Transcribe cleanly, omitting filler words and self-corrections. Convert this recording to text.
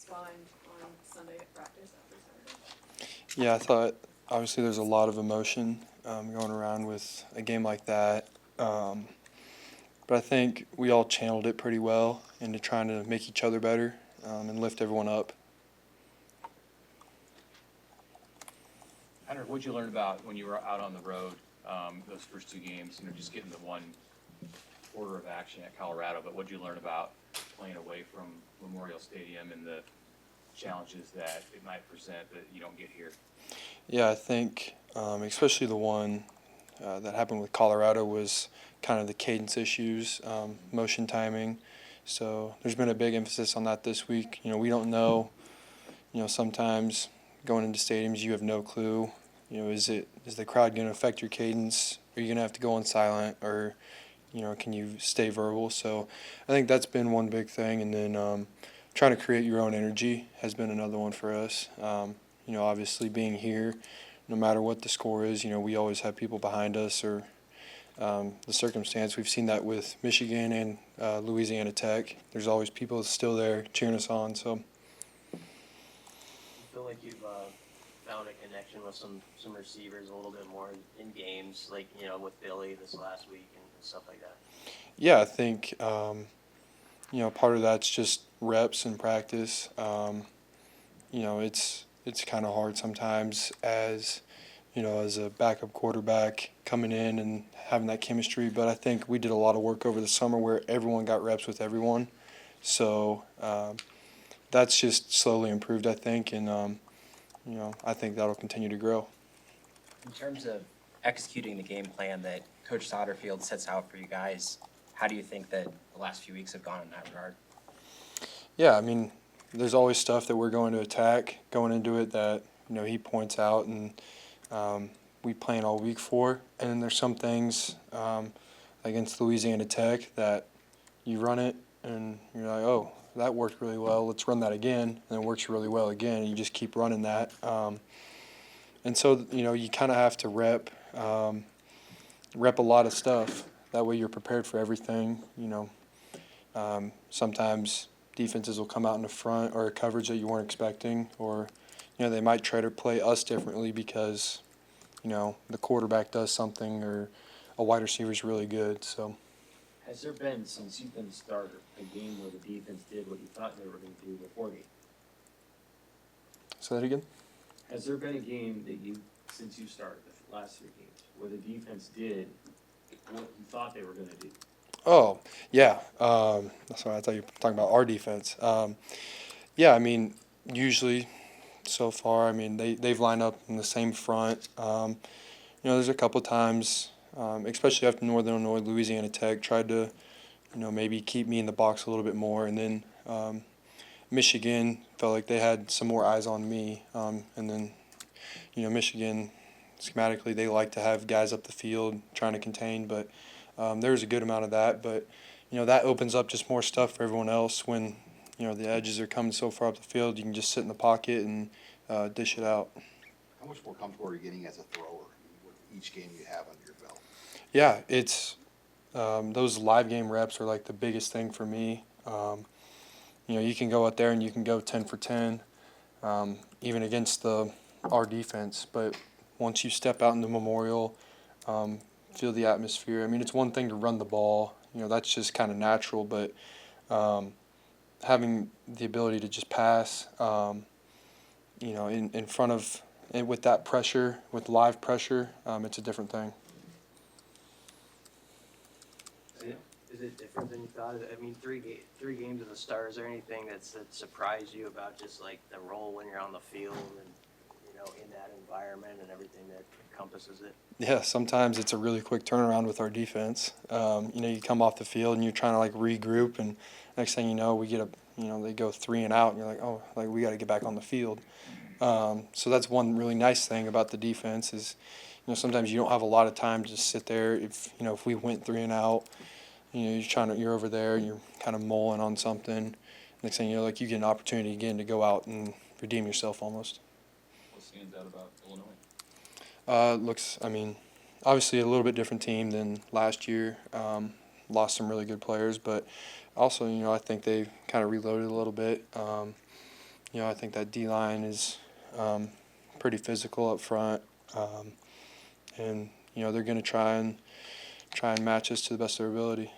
respond on Sunday at practice after Saturday? Yeah, I thought obviously there's a lot of emotion going around with a game like that. Um, but I think we all channeled it pretty well into trying to make each other better and lift everyone up. Heinrich, what'd you learn about when you were out on the road, those first two games, just getting the one order of action at Colorado, but what'd you learn about playing away from Memorial Stadium and the challenges that it might present that you don't get here? Yeah, I think especially the one that happened with Colorado was kind of the cadence issues, motion timing. So there's been a big emphasis on that this week. We don't know. Sometimes going into stadiums, you have no clue. Is the crowd going to affect your cadence? Are you going to have to go on silent, or can you stay verbal? So I think that's been one big thing, and then trying to create your own energy has been another one for us. Obviously being here, no matter what the score is, we always have people behind us or the circumstance. We've seen that with Michigan and Louisiana Tech. There's always people still there cheering us on. So. You feel like you've found a connection with some receivers a little bit more in games, like with Billy this last week and stuff like that? Yeah, I think part of that's just reps and practice. It's kind of hard sometimes as as a backup quarterback coming in and having that chemistry. But I think we did a lot of work over the summer where everyone got reps with everyone. So that's just slowly improved, I think, and I think that'll continue to grow. In terms of executing the game plan that Coach Satterfield sets out for you guys, how do you think that the last few weeks have gone in that regard? Yeah, I mean, there's always stuff that we're going to attack going into it that he points out and we plan all week for. And then there's some things against Louisiana Tech that you run it and you're like, oh, that worked really well. Let's run that again, and it works really well again. And you just keep running that. And so you kind of have to rep a lot of stuff. That way you're prepared for everything. Sometimes defenses will come out in the front or a coverage that you weren't expecting, or they might try to play us differently because the quarterback does something or a wide receiver is really good. So. Has there been, since you've been the starter, a game where the defense did what you thought they were going to do before game? Say that again? Has there been a game that since you started, the last 3 games, where the defense did what you thought they were going to do? Oh, yeah. Sorry, I thought you were talking about our defense. Yeah, I mean, usually so far, I mean, they've lined up in the same front. There's a couple times, especially after Northern Illinois, Louisiana Tech tried to, maybe keep me in the box a little bit more. And then Michigan felt like they had some more eyes on me. And then, Michigan, schematically, they like to have guys up the field trying to contain. But there's a good amount of that. But, that opens up just more stuff for everyone else when, the edges are coming so far up the field. You can just sit in the pocket and dish it out. How much more comfortable are you getting as a thrower with each game you have under your belt? Yeah, it's those live game reps are like the biggest thing for me. You can go out there and you can go 10 for 10, even against our defense. But once you step out into Memorial, feel the atmosphere. I mean, it's one thing to run the ball. That's just kind of natural. But having the ability to just pass, in front of and with that pressure, with live pressure, it's a different thing. Is it different than you thought? I mean, three games of the Stars. Is there anything that surprised you about just like the role when you're on the field and in that environment and everything that encompasses it? Yeah, sometimes it's a really quick turnaround with our defense. You come off the field and you're trying to like regroup, and next thing you know, we get they go 3 and out, and you're like, oh, like we got to get back on the field. So that's one really nice thing about the defense is, sometimes you don't have a lot of time to just sit there. If we went 3 and out, you're over there, and you're kind of mulling on something. Next thing you know, like you get an opportunity again to go out and redeem yourself almost. What stands out about Illinois? Obviously a little bit different team than last year. Lost some really good players, but also, I think they've kind of reloaded a little bit. You know, I think that D-line is pretty physical up front, and you know they're going to try and match us to the best of their ability.